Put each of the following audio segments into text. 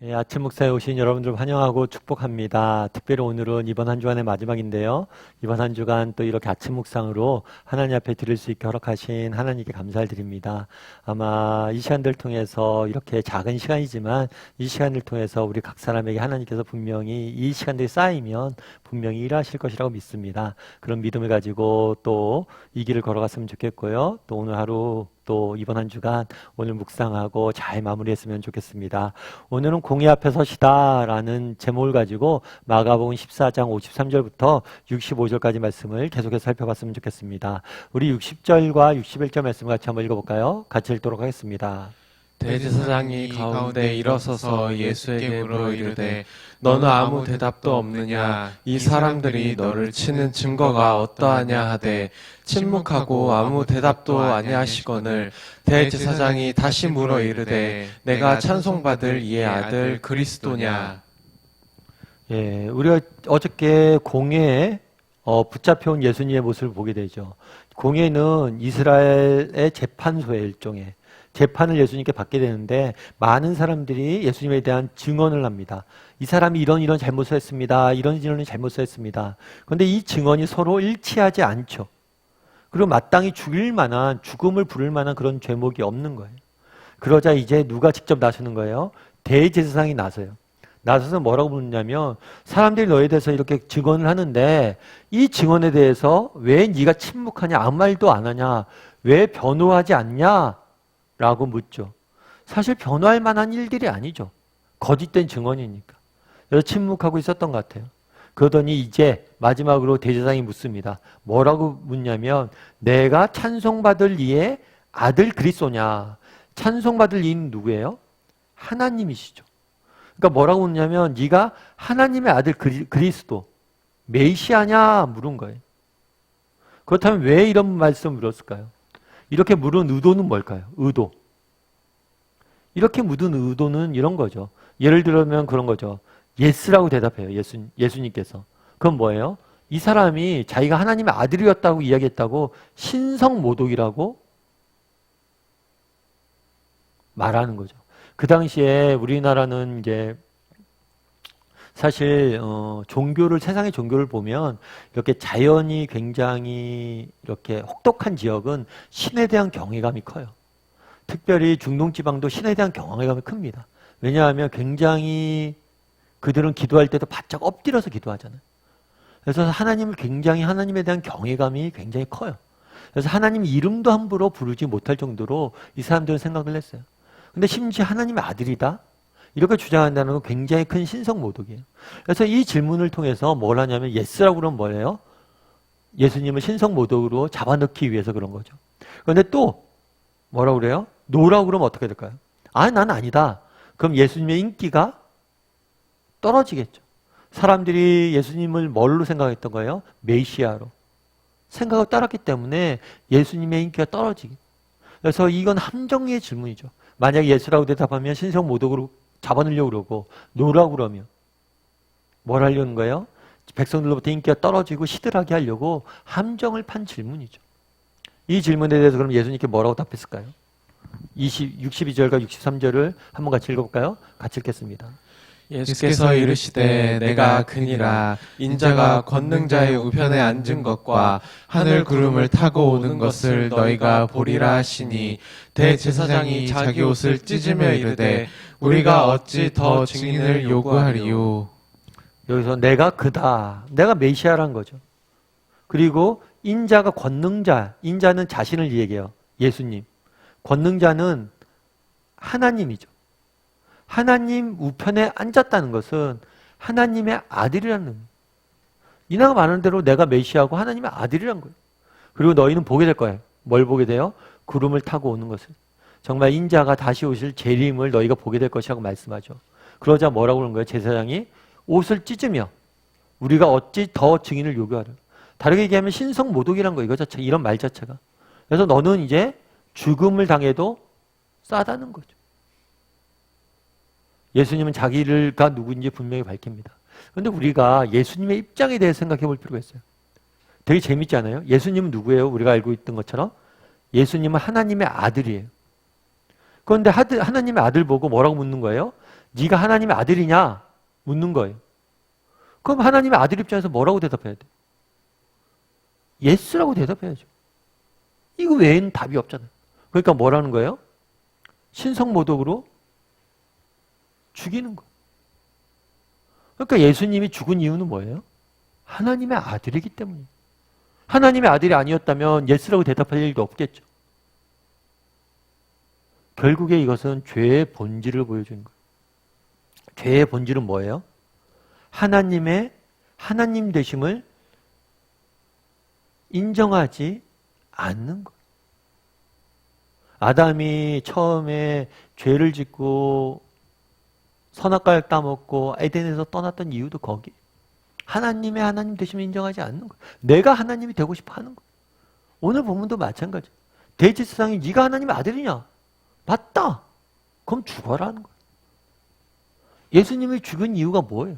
예, 아침 목사에 오신 여러분들 환영하고 축복합니다. 특별히 오늘은 이번 한 주간의 마지막인데요. 이번 한 주간 또 이렇게 아침 묵상으로 하나님 앞에 드릴 수 있게 허락하신 하나님께 감사를 드립니다. 아마 이 시간들 통해서 이렇게 작은 시간이지만 이 시간을 통해서 우리 각 사람에게 하나님께서 분명히 이 시간들이 쌓이면 분명히 일하실 것이라고 믿습니다. 그런 믿음을 가지고 또 이 길을 걸어갔으면 좋겠고요. 또 오늘 하루 또 이번 한 주간 오늘 묵상하고 잘 마무리했으면 좋겠습니다. 오늘은 공의 앞에 서시다라는 제목을 가지고 마가복음 14장 53절부터 65절까지 말씀을 계속해서 살펴봤으면 좋겠습니다. 우리 60절과 61절 말씀 같이 한번 읽어볼까요? 같이 읽도록 하겠습니다. 대제사장이 가운데 일어서서 예수에게 물어 이르되 너는 아무 대답도 없느냐 이 사람들이 너를 치는 증거가 어떠하냐 하되 침묵하고 아무 대답도 아니하시거늘 대제사장이 다시 물어 이르되 내가 찬송받을 이의 아들 그리스도냐. 예, 우리가 어저께 공회에 붙잡혀온 예수님의 모습을 보게 되죠. 공회는 이스라엘의 재판소의 일종의 재판을 예수님께 받게 되는데 많은 사람들이 예수님에 대한 증언을 합니다. 이 사람이 이런 잘못을 했습니다. 이런 잘못을 했습니다. 그런데 이 증언이 서로 일치하지 않죠. 그리고 마땅히 죽일 만한, 죽음을 부를 만한 그런 죄목이 없는 거예요. 그러자 이제 누가 직접 나서는 거예요? 대제사장이 나서요. 나서서 뭐라고 묻냐면 사람들이 너에 대해서 이렇게 증언을 하는데 이 증언에 대해서 왜 네가 침묵하냐, 아무 말도 안 하냐, 왜 변호하지 않냐? 라고 묻죠. 사실 변호할 만한 일들이 아니죠. 거짓된 증언이니까. 그래서 침묵하고 있었던 것 같아요. 그러더니 이제 마지막으로 대제사장이 묻습니다. 뭐라고 묻냐면 내가 찬송받을 이의 아들 그리스도냐. 찬송받을 이는 누구예요? 하나님이시죠. 그러니까 뭐라고 묻냐면 네가 하나님의 아들 그리스도 메시아냐 물은 거예요. 그렇다면 왜 이런 말씀을 물었을까요? 이렇게 물은 의도는 뭘까요? 의도. 이렇게 묻은 의도는 이런 거죠. 예를 들면 그런 거죠. 예스라고 대답해요. 예수님께서. 그건 뭐예요? 이 사람이 자기가 하나님의 아들이었다고 이야기했다고 신성모독이라고 말하는 거죠. 그 당시에 우리나라는 이제 사실 종교를 세상의 종교를 보면 이렇게 자연이 굉장히 이렇게 혹독한 지역은 신에 대한 경외감이 커요. 특별히 중동 지방도 신에 대한 경외감이 큽니다. 왜냐하면 굉장히 그들은 기도할 때도 바짝 엎드려서 기도하잖아요. 그래서 하나님에 대한 경외감이 굉장히 커요. 그래서 하나님 이름도 함부로 부르지 못할 정도로 이 사람들은 생각을 했어요. 근데 심지어 하나님의 아들이다? 이렇게 주장한다는 건 굉장히 큰 신성모독이에요. 그래서 이 질문을 통해서 뭘 하냐면 예스라고 그러면 뭐예요? 예수님을 신성모독으로 잡아넣기 위해서 그런 거죠. 그런데 또 뭐라고 그래요? 노라고 그러면 어떻게 될까요? 아, 난 아니다. 그럼 예수님의 인기가 떨어지겠죠. 사람들이 예수님을 뭘로 생각했던 거예요? 메시아로. 생각을 따랐기 때문에 예수님의 인기가 떨어지게. 그래서 이건 함정의 질문이죠. 만약에 예수라고 대답하면 신성모독으로 잡아넣으려고 그러고 노라고 그러면 뭘 하려는 거예요? 백성들로부터 인기가 떨어지고 시들하게 하려고 함정을 판 질문이죠. 이 질문에 대해서 그럼 예수님께 뭐라고 답했을까요? 62절과 63절을 한번 같이 읽어볼까요? 같이 읽겠습니다. 예수께서 이르시되 내가 그니라 인자가 권능자의 우편에 앉은 것과 하늘 구름을 타고 오는 것을 너희가 보리라 하시니 대제사장이 자기 옷을 찢으며 이르되 우리가 어찌 더 증인을 요구하리요. 여기서 내가 그다. 내가 메시아란 거죠. 그리고 인자가 권능자. 인자는 자신을 얘기해요. 예수님. 권능자는 하나님이죠. 하나님 우편에 앉았다는 것은 하나님의 아들이라는 의미. 이나가 말하는 대로 내가 메시아고 하나님의 아들이란 거예요. 그리고 너희는 보게 될 거예요. 뭘 보게 돼요? 구름을 타고 오는 것을. 정말 인자가 다시 오실 재림을 너희가 보게 될 것이라고 말씀하죠. 그러자 뭐라고 그러는 거예요? 제사장이 옷을 찢으며 우리가 어찌 더 증인을 요구하려. 다르게 얘기하면 신성모독이란 거예요. 이거 자체, 이런 말 자체가. 그래서 너는 이제 죽음을 당해도 싸다는 거죠. 예수님은 자기가 누구인지 분명히 밝힙니다. 그런데 우리가 예수님의 입장에 대해 생각해 볼 필요가 있어요. 되게 재밌지 않아요? 예수님은 누구예요? 우리가 알고 있던 것처럼 예수님은 하나님의 아들이에요. 그런데 하나님의 아들 보고 뭐라고 묻는 거예요? 네가 하나님의 아들이냐? 묻는 거예요. 그럼 하나님의 아들 입장에서 뭐라고 대답해야 돼? 예스라고 대답해야죠. 이거 외에는 답이 없잖아요. 그러니까 뭐라는 거예요? 신성모독으로 죽이는 거예요. 그러니까 예수님이 죽은 이유는 뭐예요? 하나님의 아들이기 때문이에요. 하나님의 아들이 아니었다면 예스라고 대답할 일도 없겠죠. 결국에 이것은 죄의 본질을 보여주는 거예요. 죄의 본질은 뭐예요? 하나님의 하나님 되심을 인정하지 않는 거예요. 아담이 처음에 죄를 짓고 선악과를 따먹고 에덴에서 떠났던 이유도 거기. 하나님의 하나님 되심을 인정하지 않는 거예요. 내가 하나님이 되고 싶어 하는 거예요. 오늘 본문도 마찬가지예요. 대지세상에 네가 하나님의 아들이냐? 맞다. 그럼 죽어라는 거예요. 예수님이 죽은 이유가 뭐예요?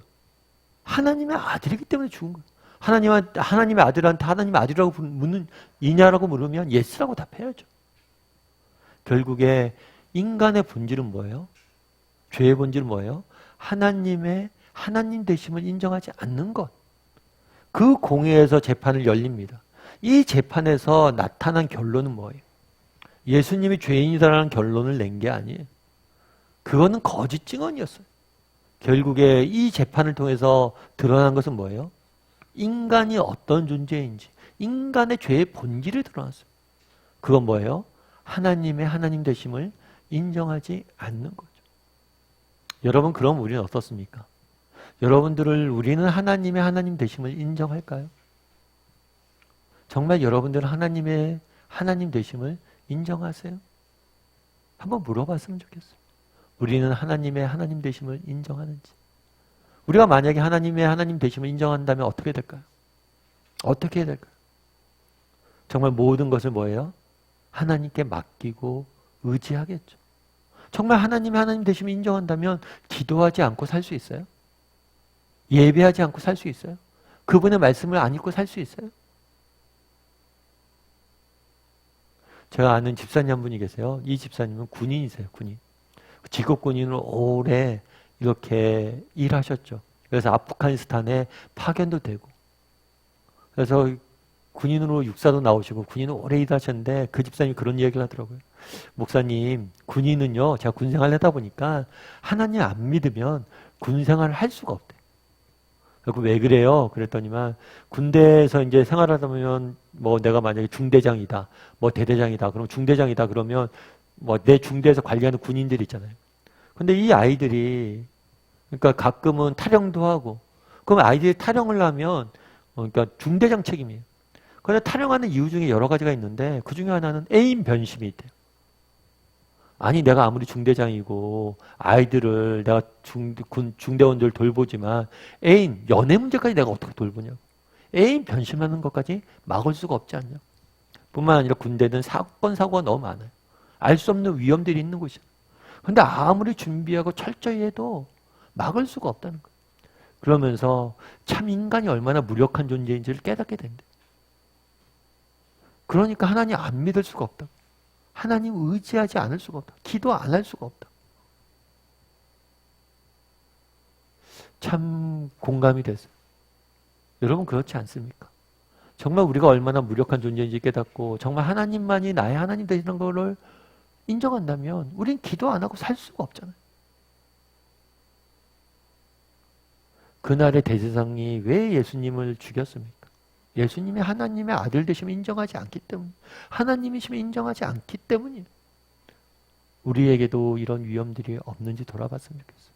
하나님의 아들이기 때문에 죽은 거예요. 하나님의 아들한테 하나님의 아들이라고 묻는 이냐라고 물으면 예스라고 답해야죠. 결국에 인간의 본질은 뭐예요? 죄의 본질은 뭐예요? 하나님의 하나님 되심을 인정하지 않는 것. 그 공회에서 재판을 열립니다. 이 재판에서 나타난 결론은 뭐예요? 예수님이 죄인이다라는 결론을 낸 게 아니에요. 그거는 거짓 증언이었어요. 결국에 이 재판을 통해서 드러난 것은 뭐예요? 인간이 어떤 존재인지, 인간의 죄의 본질이 드러났어요. 그건 뭐예요? 하나님의 하나님 되심을 인정하지 않는 거죠. 여러분, 그럼 우리는 어떻습니까? 우리는 하나님의 하나님 되심을 인정할까요? 정말 여러분들은 하나님의 하나님 되심을 인정하세요? 한번 물어봤으면 좋겠어요. 우리는 하나님의 하나님 되심을 인정하는지. 우리가 만약에 하나님의 하나님 되심을 인정한다면 어떻게 될까요? 어떻게 해야 될까요? 정말 모든 것을 뭐예요? 하나님께 맡기고 의지하겠죠. 정말 하나님의 하나님 되심을 인정한다면 기도하지 않고 살 수 있어요? 예배하지 않고 살 수 있어요? 그분의 말씀을 안 읽고 살 수 있어요? 제가 아는 집사님 한 분이 계세요. 이 집사님은 군인이세요. 군인. 직업 군인으로 오래 이렇게 일하셨죠. 그래서 아프가니스탄에 파견도 되고, 그래서 군인으로 육사도 나오시고 군인으로 오래 일하셨는데 그 집사님이 그런 이야기를 하더라고요. 목사님, 군인은요, 제가 군생활을 하다 보니까 하나님 안 믿으면 군생활을 할 수가 없대요. 왜 그래요? 그랬더니만 군대에서 이제 생활하다 보면 뭐 내가 만약에 중대장이다, 뭐 대대장이다, 그럼 중대장이다 그러면 뭐 내 중대에서 관리하는 군인들이 있잖아요. 근데 이 아이들이 그러니까 가끔은 탈영도 하고, 그럼 아이들이 탈영을 하면 그러니까 중대장 책임이에요. 그런데 탈영하는 이유 중에 여러 가지가 있는데 그 중에 하나는 애인 변심이 있대요. 아니 내가 아무리 중대장이고 아이들을 내가 중대원들 돌보지만 애인 연애 문제까지 내가 어떻게 돌보냐고. 애인 변심하는 것까지 막을 수가 없지 않냐. 뿐만 아니라 군대는 사건 사고가 너무 많아요. 알 수 없는 위험들이 있는 곳이야. 근데 아무리 준비하고 철저히 해도 막을 수가 없다는 거예요. 그러면서 참 인간이 얼마나 무력한 존재인지를 깨닫게 된대. 그러니까 하나님 안 믿을 수가 없다. 하나님 의지하지 않을 수가 없다. 기도 안 할 수가 없다. 참 공감이 됐어요. 여러분 그렇지 않습니까? 정말 우리가 얼마나 무력한 존재인지 깨닫고 정말 하나님만이 나의 하나님 되시는 것을 인정한다면 우린 기도 안 하고 살 수가 없잖아요. 그날의 대제사장이 왜 예수님을 죽였습니까? 예수님이 하나님의 아들 되심을 인정하지 않기 때문, 하나님이심을 인정하지 않기 때문이에요. 우리에게도 이런 위험들이 없는지 돌아봤으면 좋겠어요.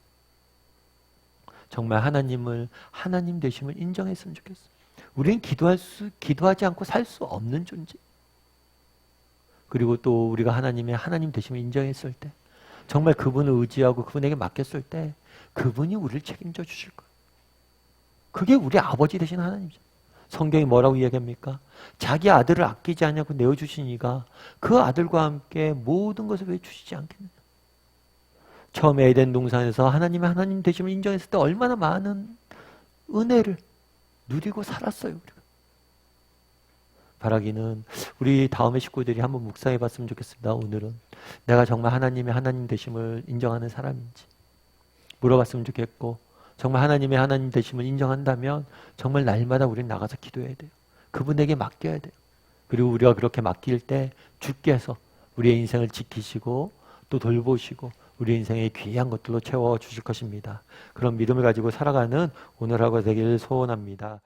정말 하나님을 하나님 되심을 인정했으면 좋겠어요. 우리는 기도하지 않고 살 수 없는 존재. 그리고 또 우리가 하나님의 하나님 되심을 인정했을 때, 정말 그분을 의지하고 그분에게 맡겼을 때 그분이 우리를 책임져 주실 거예요. 그게 우리 아버지 되신 하나님이죠. 성경이 뭐라고 이야기합니까? 자기 아들을 아끼지 않냐고 내어주신 이가 그 아들과 함께 모든 것을 왜 주시지 않겠느냐. 처음에 에덴 동산에서 하나님의 하나님 되심을 인정했을 때 얼마나 많은 은혜를 누리고 살았어요. 우리가. 바라기는 우리 다음의 식구들이 한번 묵상해 봤으면 좋겠습니다. 오늘은 내가 정말 하나님의 하나님 되심을 인정하는 사람인지, 물어봤으면 좋겠고, 정말 하나님의 하나님 되심을 인정한다면 정말 날마다 우리는 나가서 기도해야 돼요. 그분에게 맡겨야 돼요. 그리고 우리가 그렇게 맡길 때 주께서 우리의 인생을 지키시고 또 돌보시고 우리 인생의 귀한 것들로 채워주실 것입니다. 그런 믿음을 가지고 살아가는 오늘 하루 되기를 소원합니다.